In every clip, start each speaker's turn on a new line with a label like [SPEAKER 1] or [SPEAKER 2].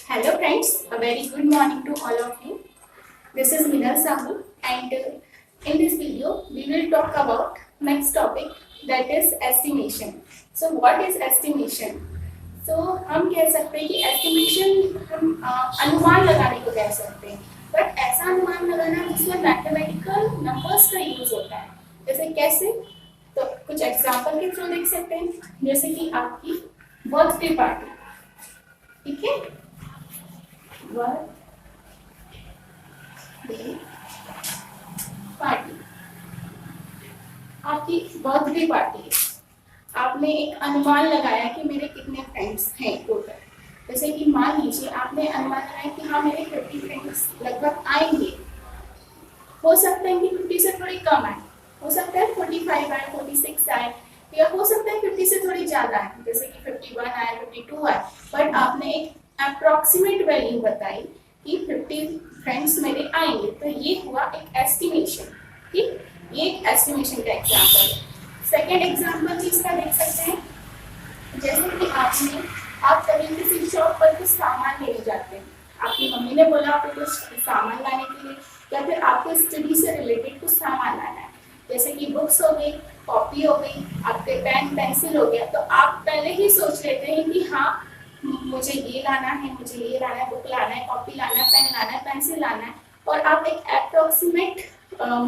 [SPEAKER 1] Hello friends, a very good morning to all of you. This is Minal Sahu and in this video we will talk about next topic, that is estimation. So what is estimation? So हम कह सकते हैं कि estimation हम अनुमान लगाने को कह सकते हैं, बट ऐसा अनुमान लगाना जिसमें मैथमेटिकल नंबर्स का यूज होता है। जैसे कैसे? तो कुछ एग्जांपल के थ्रू देख सकते हैं, जैसे कि आपकी बर्थडे पार्टी, ठीक है, बर्थडे पार्टी, आपकी बर्थडे पार्टी है। आपने एक अनुमान लगाया कि मेरे कितने फ्रेंड्स हैं टोटल। जैसे कि मान लीजिए आपने अनुमान लगाया कि हाँ मेरे 50 फ्रेंड्स लगभग आएंगे। हो सकता है कि 50 से थोड़ी कम आए, हो सकता है 45 आए, 46 आए, या हो सकता है 50 से थोड़ी ज्यादा आए, जैसे कि 51 आए, 52 आए। बट आपने एक अप्रोक्सीमेट वैल्यू बताई कि 50 फ्रेंड्स मेरे आएंगे, तो ये हुआ एक एस्टिमेशन। ठीक, ये एक एस्टिमेशन का एग्जांपल है। सेकेंड एग्जांपल भी इसका देख सकते हैं, जैसे कि आप कभी किसी शॉप पर कुछ सामान लेने जाते हैं, आपकी मम्मी ने बोला आपको कुछ सामान लाने के लिए, या फिर आपको स्टडी से रिलेटेड कुछ सामान लाना है, जैसे कि बुक्स हो गई, कॉपी हो गई, आपके पेन पेंसिल हो गया। तो आप पहले ही सोच लेते हैं कि हाँ मुझे ये लाना है, मुझे ये लाना है, बुक लाना है, कॉपी लाना है, पेन लाना है, पेंसिल लाना है, और आप एक अप्रोक्सीमेट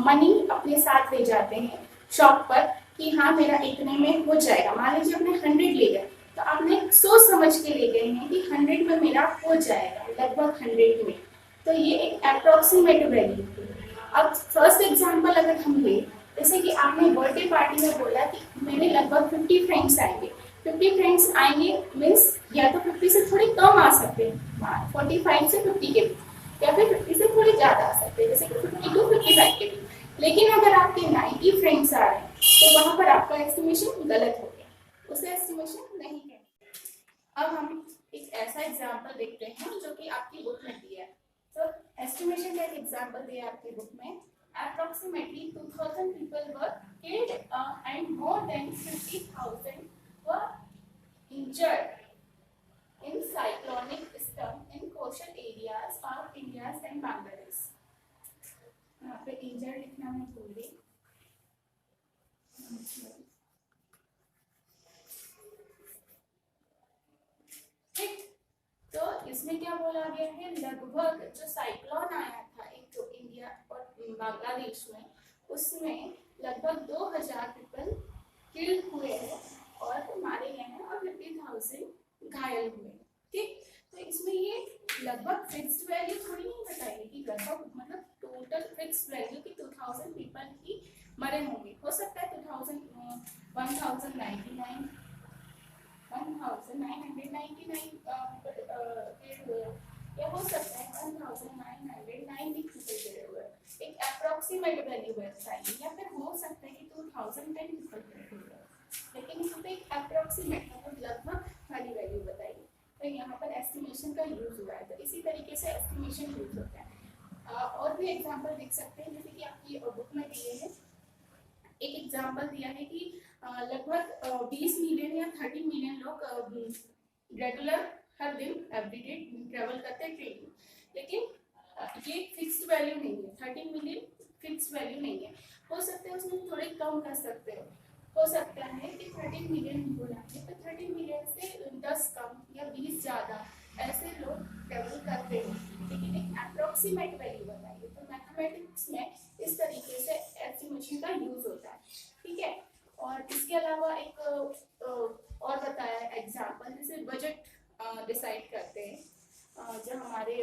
[SPEAKER 1] मनी अपने साथ ले जाते हैं शॉप पर कि हाँ मेरा इतने में हो जाएगा। मान लीजिए आपने 100 ले गए, तो आपने सोच समझ के ले गए हैं कि 100 में मेरा हो जाएगा, लगभग 100 में। तो ये एक अप्रोक्सीमेट वैल्यू है। अब फर्स्ट एग्जांपल अगर हम ले, जैसे कि आपने बर्थडे पार्टी में बोला कि मेरे लगभग 50 फ्रेंड्स आएंगे। 50 फ्रेंड्स आएंगे मीन्स या तो 50 से थोड़े कम आ सकते हैं, 45 से 50 के बीच, या फिर 50 से थोड़े ज्यादा आ सकते हैं, जैसे कि 50 टू 55 के बीच। लेकिन अगर आपके 90 फ्रेंड्स आ रहे हैं, तो वहां पर आपका एस्टिमेशन गलत हो गया, उसे एस्टिमेशन नहीं है। अब हम एक ऐसा एग्जांपल देखते हैं जो कि आपकी बुक में दिया है। तो एस्टिमेशन का एक एग्जांपल दिया आपकी बुक में, approximately 2000 people were killed and more than 50,000 were injured in cyclonic storm in coastal areas of India and Bangladesh। यहाँ पे इंजर्ड लिखना मैं भूल गई। ठीक, तो इसमें क्या बोला गया है, लगभग जो साइक्लोन आया था एक तो इंडिया और बांग्लादेश में, उसमें लगभग 2000 पीपल किल हुए हैं और मारे गए हैं, और 50,000 घायल हुए हैं। ठीक, तो इसमें ये लगभग फिक्स्ड वैल्यू थोड़ी नहीं बताएगी कि लगभग मतलब टोटल फिक्स्ड वैल्यू की 2000 पीपल ही मरे होंगे। हो सकता है 1099 या हो सकता है 1909 भी पीपल हुए, एक अप्रोक्सीमेट वैल्यू बताइए, या फिर हो सकता है कि 2010 पीपल हुए, लेकिन यहाँ पे एक अप्रोक्सीमेट मतलब लगभग वाली वैल्यू बताइए। तो यहाँ पर एस्टिमेशन का यूज हुआ है, तो इसी तरीके से एस्टिमेशन यूज होता है। और भी एग्जांपल देख सकते हैं, जैसे कि आपकी बुक में दिए हैं, एक एग्जांपल दिया है कि लगभग 20 मिलियन या 30 मिलियन लोग रेगुलर हर दिन एवरीडे ट्रेवल करते हैं ट्रेन में, लेकिन ये फिक्स्ड वैल्यू नहीं है। 30 मिलियन फिक्स्ड वैल्यू नहीं है, हो सकता है उसमें थोड़े कम कर सकते हो सकता है कि 30 मिलियन बोला है, तो 30 मिलियन से 10 कम या 20 ज्यादा ऐसे लोग ट्रेवल करते हैं, लेकिन एक अप्रोक्सीमेट वैल्यू बताइए। तो मैथमेटिक्स में इस तरीके से एस्टिमेशन का यूज होता है। ठीक है, और इसके अलावा एक और बताया एग्जांपल, जैसे बजट डिसाइड करते हैं, जो हमारे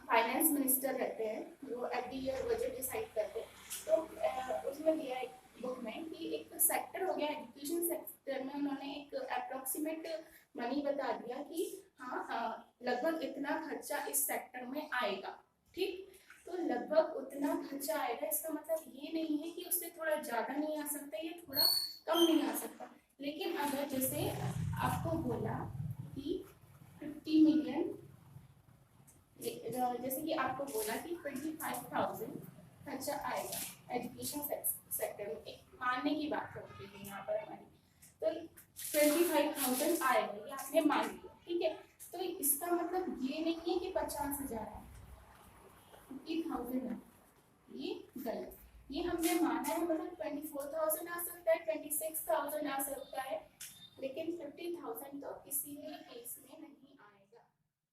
[SPEAKER 1] फाइनेंस मिनिस्टर रहते हैं, वो एवरी ईयर बजट डिसाइड करते हैं। तो उसमें दिया है बुक में कि एक सेक्टर हो गया एजुकेशन सेक्टर में, उन्होंने एक अप्रोक्सीमेट मनी बता दिया कि हाँ लगभग इतना खर्चा इस सेक्टर में आएगा। ठीक, तो लगभग उतना खर्चा आएगा, इसका मतलब ये नहीं है कि उससे थोड़ा ज्यादा नहीं आ सकता या थोड़ा कम नहीं आ सकता। लेकिन अगर जैसे आपको बोला कि 50 मिलियन, जैसे कि आपको बोला कि 25,000 खर्चा आएगा एजुकेशन सेक्टर में, एक मानने की बात होती है यहाँ पर हमारी, तो 25,000 आएगा, ये आपने मान लिया। ठीक है, तो इसका मतलब ये नहीं है कि 50,000 है, 50,000 है, ये गलत। ये हमने माना है, मतलब 24,000 आ सकता है, 26,000 आ सकता है, लेकिन 50,000 तो किसी भी केस में नहीं आएगा।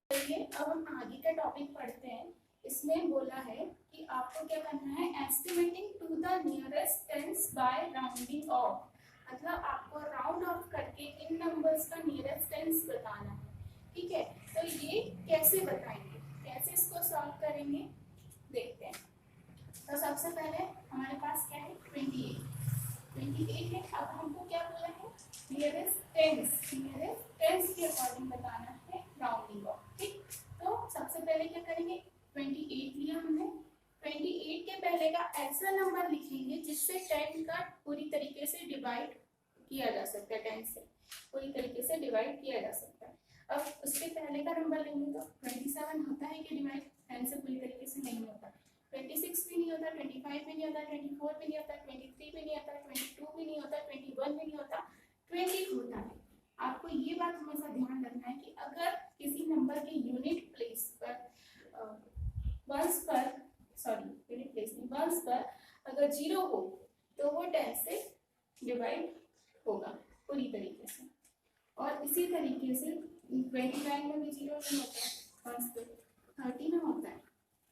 [SPEAKER 1] चलिए अब हम आगे का टॉपिक पढ़ते हैं। इसमें बोला है कि आपको क्या करना है, estimating to the nearest tens by rounding off, मतलब आपको राउंड ऑफ करके इन नंबर्स का नियरेस्ट टेंस बताना है। ठीक है, तो ये कैसे बताएंगे, कैसे इसको सॉल्व करेंगे देखते हैं। तो सबसे पहले हमारे पास क्या है, 28 है। अब हमको क्या बोला है, नियरेस्ट टेंस के अकॉर्डिंग बताना है राउंडिंग ऑफ। ठीक, तो सबसे पहले क्या करेंगे, 28 लिया हमने, 28 के पहले का ऐसा नंबर लिखेंगे जिससे 10 का पूरी तरीके से डिवाइड किया जा सकता है, 10 से पूरी तरीके से डिवाइड किया जा सकता है। अब उसके पहले का नंबर लेंगे तो 27 होता है कि डिवाइड 10 से पूरी तरीके से नहीं होता, 26 भी नहीं होता, 25 भी नहीं होता, 24 भी नहीं होता, 23 भी नहीं होता, 22 भी नहीं होता, 21 भी नहीं होता, 20 होता है। आपको ये बात हमेशा ध्यान रखना है कि अगर किसी नंबर के यूनिट प्लेस पर वंस पर अगर 0 हो तो वो 10 से डिवाइड होगा पूरी तरीके से। और इसी तरीके से 29 में भी 0 नहीं होता है वंस पे, 30 में होता है,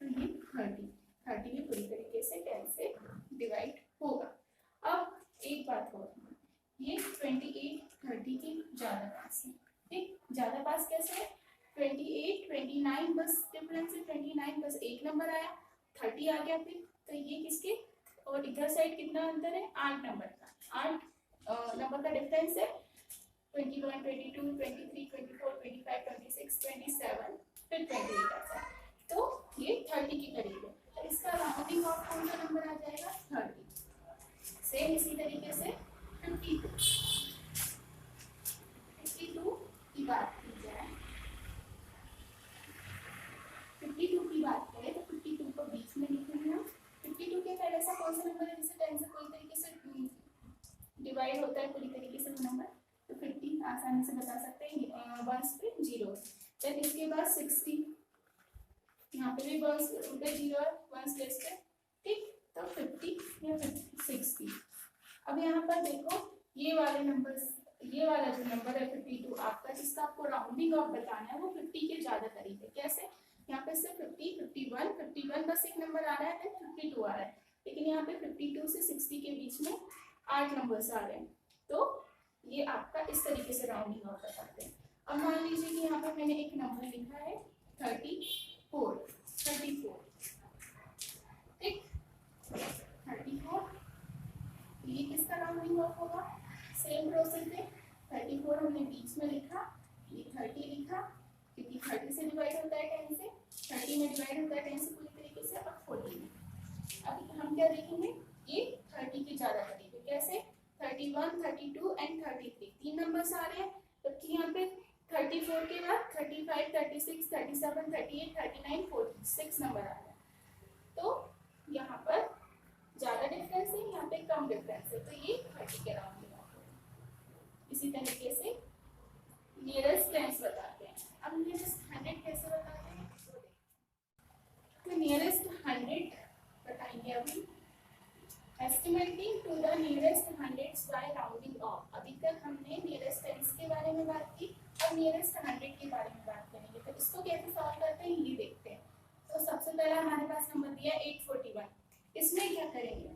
[SPEAKER 1] तो ये 30 भी पूरी तरीके से 10 से डिवाइड होगा। अब एक बात और, ये 28 30 के ज्यादा पास है। ठीक, ज्यादा पास कैसे है, 28 29 बस डिफरेंस है, 29 बस एक नंबर आया, 30 आ गया फिर, तो ये किसके, और इधर साइड कितना अंतर है, 8 नंबर का, 8 नंबर का डिफरेंस है, 21 22 23 24 25 26 27 फिर 28 आता है, तो ये 30 के करीब है। तो इसका राउंडिंग ऑफ कौन सा नंबर आ जाएगा, 30। सेम इसी तरीके से 52 की बात की जाए, 52 की बात करें तो 52 को बीच में लिखेंगे हम। 52 के पहले ऐसा कौन सा नंबर है जिसे 10 से पूरी तरीके से डिवाइड होता है पूरी तरीके से वो नंबर, तो 50 आसानी से बता सकते हैं, वंस पे 0, देन इसके बाद 60, यहाँ पे भी वंस पे 0 है, वंस प्लेस पे। ठीक, तो 50 या 60। अब यहाँ पर देखो ये वाले नंबर्स, ये वाला जो नंबर है 52 आपका, जिसका आपको राउंडिंग ऑफ बताना है, वो 50 के ज्यादा करीब है। कैसे, यहाँ पे से 50 51 बस एक नंबर आ रहा है, देन 52 आ रहा है, लेकिन यहाँ पे 52 से 60 के बीच में 8 नंबर्स आ रहे हैं, तो ये आपका इस तरीके से राउंडिंग ऑफ बताते हैं। अब मान लीजिए कि यहाँ पर मैंने एक नंबर लिखा है 34, ठीक, 34, ये किसका राउंडिंग ऑफ होगा, सेम प्रोसेस है, 34 हमने बीच में लिखा, ये 30 लिखा, क्योंकि 30 से डिवाइड होता है 10 से, 30 में डिवाइड होता है 10 से पूरी तरीके से, अब 40 में। अब हम क्या देखेंगे, ये 30 के ज्यादा करीब है। कैसे, 31 32 एंड 33 तीन नंबर्स आ रहे हैं, जबकि यहाँ पे 34 के बाद 35 36 37 38 39 40 6 नंबर आ रहे हैं, तो यहाँ पर ज्यादा डिफरेंस है, यहाँ पे कम डिफरेंस है, तो ये 30 के राउंड में होगा। इसी तरीके से नियरेस्ट टेंस बताते हैं। अब नियरेस्ट 100 कैसे बताते हैं, तो नियरेस्ट 100 बताएंगे अभी। Estimating to the nearest hundreds by rounding off. अभी तक हमने नियरेस्ट टेंस के बारे में बात की, अब नियरेस्ट 100 के बारे में बात करेंगे। तो इसको कैसे सॉल्व करते हैं ये देखते हैं। तो सबसे पहला हमारे पास नंबर दिया 841, इसमें क्या करेंगे,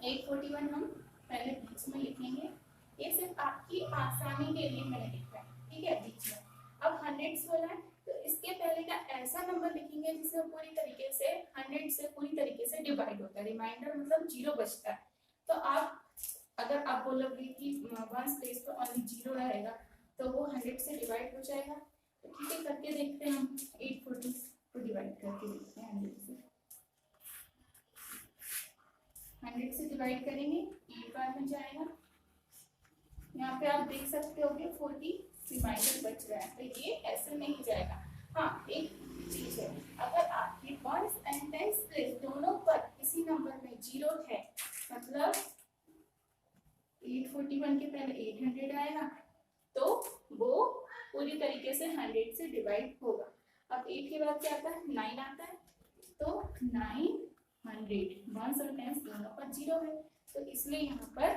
[SPEAKER 1] 841 हम पहले बीच में लिखेंगे, ये सिर्फ आपकी आसानी के लिए मैंने लिखा है, ठीक है, बीच में। अब 100 बोला है, तो इसके पहले का ऐसा नंबर लिखेंगे जिसमें पूरी तरीके से 100 से पूरी तरीके से डिवाइड होता है, रिमाइंडर मतलब 0 बचता है। तो आप अगर आप बोलोगे कि वंस प्लेस पर ओनली 0 रहेगा, तो वो 100 से डिवाइड हो जाएगा। तो ठीक है, करके देखते हैं हम, 840 को डिवाइड करके देखते हैं 100 से डिवाइड करेंगे, 8 बार में जाएगा। यहाँ पे आप देख सकते होगे 40 रिमाइंडर बच रहा है, तो ये ऐसे नहीं जाएगा। हाँ, एक चीज है, अगर आपके वंस एंड टेंस प्लेस दोनों पर किसी नंबर में 0 है, मतलब 841 के पहले 800 आएगा, तो वो पूरी तरीके से 100 से डिवाइड होगा। 8 के बाद क्या आता है 9 आता है, तो 900 वंस और टेंस दोनों पर 0 है, तो इसलिए यहाँ पर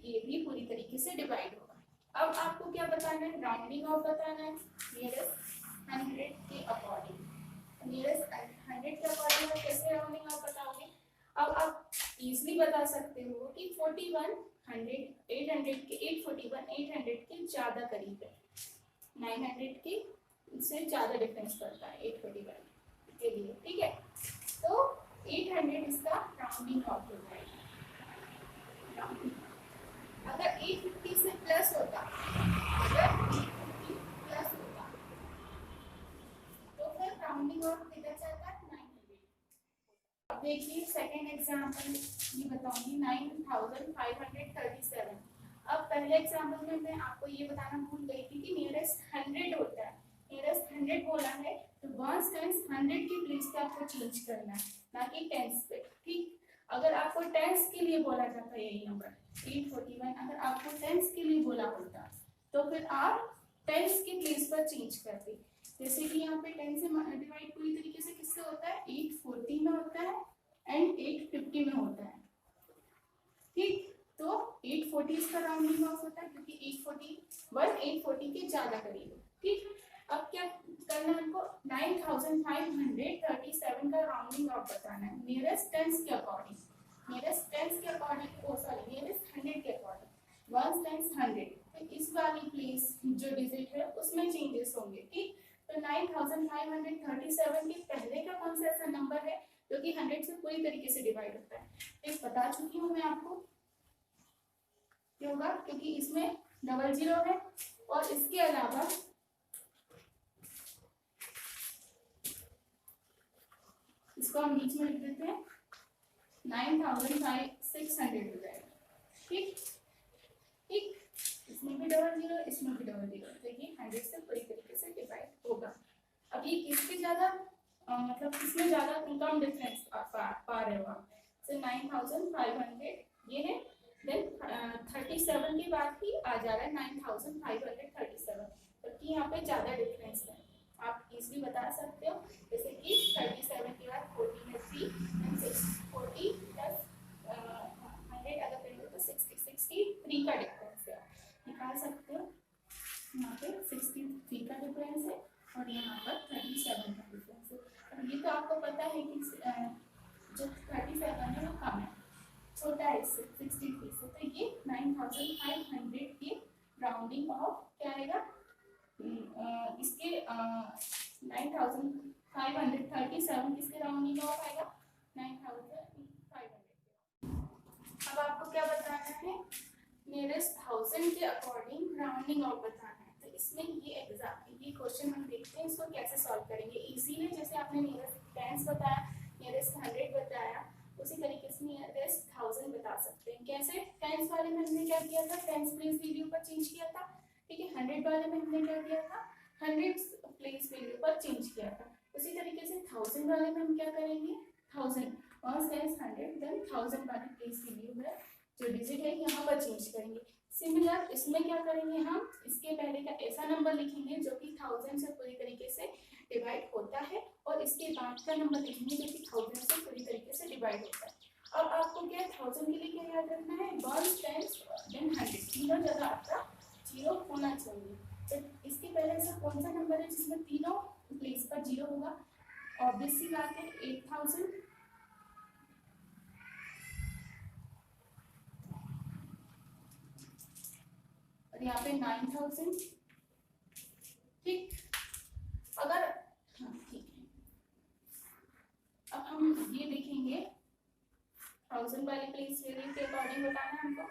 [SPEAKER 1] ये भी पूरी तरीके से डिवाइड होगा। अब आपको क्या बताना है, राउंडिंग ऑफ बताना है नियरेस्ट 100 के अकॉर्डिंग। नियरेस्ट 100 के अकॉर्डिंग आप कैसे राउंडिंग ऑफ बताओगे? अब आप इजीली बता सकते हो कि 41 100 800 के 841 800 के ज्यादा करीब है, 900 के से ज्यादा डिफरेंस पड़ता है 841 के लिए, ठीक है। तो 800 इसका राउंडिंग ऑफ हो जाएगा। अगर 850 से प्लस होता, अगर 850 प्लस होता तो फिर राउंडिंग ऑफ किधर जाता है 900। अब देखिए सेकंड एग्जांपल ये बताऊंगी 9537। अब पहले एग्जांपल में मैं आपको ये बताना भूल गई थी कि नियरेस्ट 100 होता है, नियरेस्ट 100 बोला है तो वंस टेंस 100 की प्लेस पे आपको चेंज करना है, ना कि टेंस पे, ठीक। अगर आपको टेंस के लिए बोला जाता है यही नंबर 841, अगर आपको टेंस के लिए बोला होता तो फिर आप टेंस की प्लेस पर चेंज करते। जैसे कि यहाँ पे 10 से डिवाइड पूरी तरीके से किससे होता है 840 में होता है एंड 850 में होता है, ठीक। तो 840 इसका राउंडिंग ऑफ होता है क्योंकि 841 840 के ज्यादा करीब है, ठीक। अब क्या करना है हमको 9537 का राउंडिंग ऑफ बताना है नियरेस्ट टेंस के अकॉर्डिंग, नियरेस्ट टेंस के अकॉर्डिंग, ओ सॉरी नियरेस्ट 100 के अकॉर्डिंग। वंस टेंस 100 तो इस वाली प्लेस जो डिजिट है उसमें चेंजेस होंगे, ठीक। तो 9537 के पहले का कौन सा ऐसा नंबर है जो कि 100 से पूरी तरीके से डिवाइड होता है, एक बता चुकी हूँ मैं आपको क्या होगा, क्योंकि इसमें डबल जीरो है और इसके अलावा इसको हम बीच में लिख देते हैं 9600 हो जाएगा, ठीक ठीक। इसमें भी डबल जीरो, इसमें भी डबल जीरो, तो ये 100 से पूरी तरीके से डिवाइड होगा। अब ये किसके ज्यादा मतलब किसमें ज्यादा कम डिफरेंस पा रहे हो आप, तो 9500 ये है, देन 37 के बाद ही आ जा रहा है 9537, क्योंकि यहाँ पे ज्यादा डिफरेंस है, आप इजीली बता सकते हो। जैसे कि 37 के बाद 14 है 3 एंड 40 प्लस 100 अगर करेंगे तो 63 का डिफरेंस है, निकाल सकते हो। यहाँ पे 63 का डिफरेंस है और यहाँ पर 37 का डिफरेंस है। अब ये तो आपको पता है कि जो 37 है वो कम है, छोटा है इससे 63 से, तो ये 9500 के राउंडिंग ऑफ क्या आएगा, इसके 9537 किसके राउंडिंग ऑफ आएगा 9500। अब आपको क्या बताना है, नियरेस्ट 1000 के अकॉर्डिंग राउंडिंग ऑफ बताना है। तो इसमें ये क्वेश्चन हम देखते हैं इसको कैसे सॉल्व करेंगे इजीली। जैसे आपने नियरेस्ट 10 बताया, नियरेस्ट 100 बताया, उसी तरीके से नियरेस्ट 1000 बता सकते हैं। कैसे, टेंस वाले में हमने क्या किया था, टेंस प्लेस वैल्यू पर चेंज किया था, ठीक है। 100 वाले में हमने क्या किया था, 100 प्लेस वैल्यू पर चेंज किया था। उसी तरीके से 1000 वाले में हम क्या करेंगे, 1000 और 100 देन 1000 वाली प्लेस वैल्यू है जो डिजिट है यहाँ पर चेंज करेंगे। सिमिलर इसमें क्या करेंगे, हम इसके पहले का ऐसा नंबर लिखेंगे जो कि 1000 से पूरी तरीके से डिवाइड होता है और इसके बाद का नंबर लिखेंगे जो कि 1000 से पूरी तरीके से डिवाइड होता है। अब आपको क्या 1000 के लिए क्या याद रखना है, 1 10 देन 100, तीनों जगह आपका 0 होना चाहिए। तो इसके पहले ऐसा कौन सा नंबर है जिसमें तीनों प्लेस पर 0 होगा, ऑब्वियस सी बात है 8000 और यहाँ पे 9000, ठीक। अगर हाँ ठीक है, अब हम ये देखेंगे 1000 वाली प्लेस वैल्यू के अकॉर्डिंग बताना है हमको।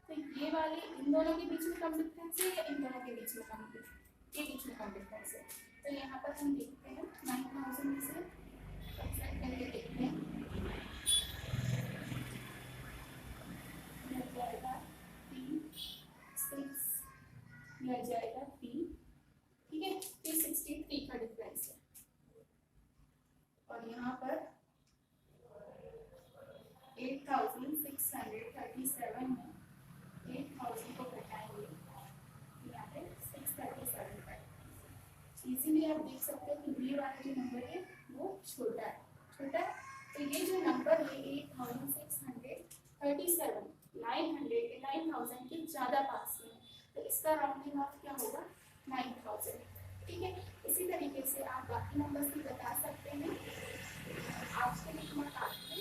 [SPEAKER 1] तो ये वाले इन दोनों के बीच में कम डिफरेंस है या इन दोनों के बीच में कम डिफरेंस, ये बीच में कम डिफरेंस है। तो यहाँ पर हम देखते हैं 9000 में से सबट्रैक्ट करके देखते हैं, यह जाएगा 3 6, यह जाएगा 3, ठीक है। 363 का डिफरेंस है और यहाँ पर 8637 में 8000 को घटाएंगे, यहाँ पे 637 का। इसीलिए आप देख सकते हो कि ये वाला जो नंबर 37 900 9000 के ज़्यादा पास में है, तो इसका राउंडिंग ऑफ क्या होगा 9000। ठीक है, इसी तरीके से आप बाकी नंबर्स भी बता सकते हैं। आपके लिए मैं काफ़ी